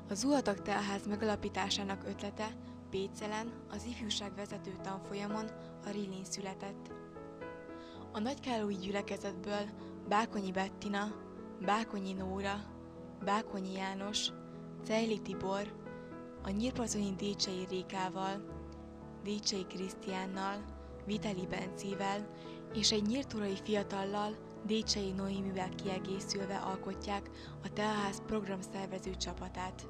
A Zuhatag Telház megalapításának ötlete Pécselen, az ifjúságvezető tanfolyamon, a Rillin született. A nagykállói gyülekezetből Bákonyi Bettina, Bákonyi Nóra, Bákonyi János, Cejli Tibor, a nyírpazonyi Décsei Rékával, Décsei Krisztiánnal, Viteli Bencével és egy nyírtórai fiatallal, Décsei Noémivel kiegészülve alkotják a Telház programszervező csapatát.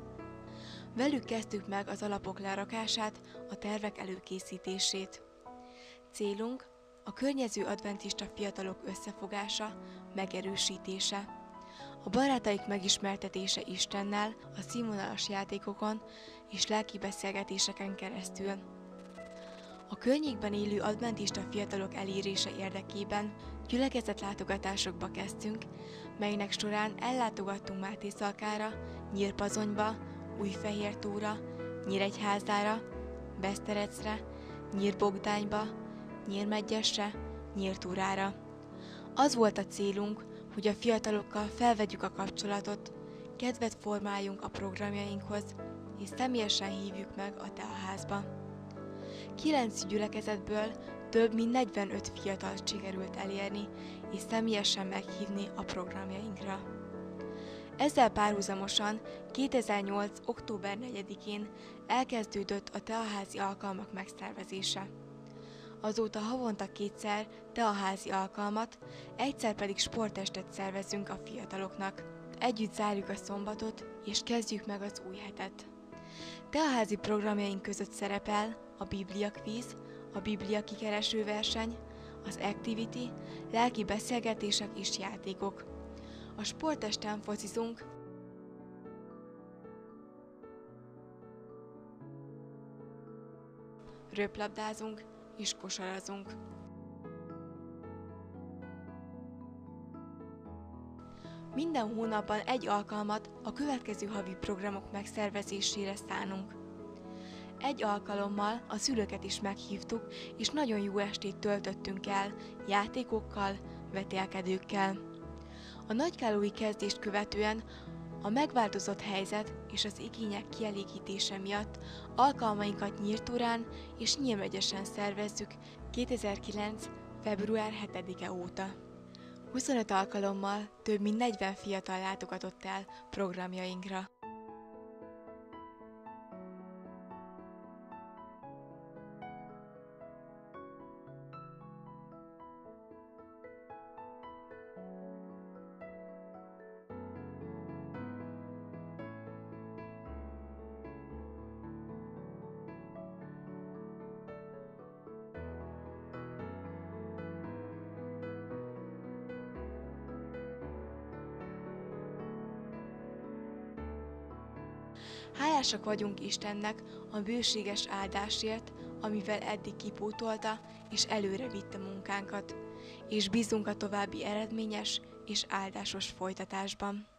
Velük kezdtük meg az alapok lerakását, a tervek előkészítését. Célunk a környező adventista fiatalok összefogása, megerősítése, a barátaik megismertetése Istennel, a színvonalas játékokon és lelki beszélgetéseken keresztül. A környékben élő adventista fiatalok elérése érdekében gyülekezetlátogatásokba kezdtünk, melynek során ellátogattunk Mátészalkára, Nyírpazonyba, Újfehértóra, Nyíregyházára, Beszterecre, Nyírbogdányba, Nyírmegyesre, Nyírtúrára. Az volt a célunk, hogy a fiatalokkal felvegyük a kapcsolatot, kedvet formáljunk a programjainkhoz, és személyesen hívjuk meg a Telházba. 9 gyülekezetből több mint 45 fiatalt sikerült elérni, és személyesen meghívni a programjainkra. Ezzel párhuzamosan 2008. október 4-én elkezdődött a telházi alkalmak megszervezése. Azóta havonta 2-szer telházi alkalmat, egyszer pedig sportestet szervezünk a fiataloknak. Együtt zárjuk a szombatot, és kezdjük meg az új hetet. Telházi programjaink között szerepel a Bibliakvíz, a Biblia kikereső verseny, az Activity, lelki beszélgetések és játékok. A sportesten focizunk, röplabdázunk és kosarazunk. Minden hónapban egy alkalmat a következő havi programok megszervezésére szánunk. Egy alkalommal a szülőket is meghívtuk, és nagyon jó estét töltöttünk el játékokkal, vetélkedőkkel. A nagykállói kezdést követően a megváltozott helyzet és az igények kielégítése miatt alkalmainkat Nyírtúrán és Nyírmegyesen szervezzük 2009. február 7-e óta. 25 alkalommal több mint 40 fiatal látogatott el programjainkra. Hálásak vagyunk Istennek a bőséges áldásért, amivel eddig kipótolta és előre vitte munkánkat, és bízunk a további eredményes és áldásos folytatásban.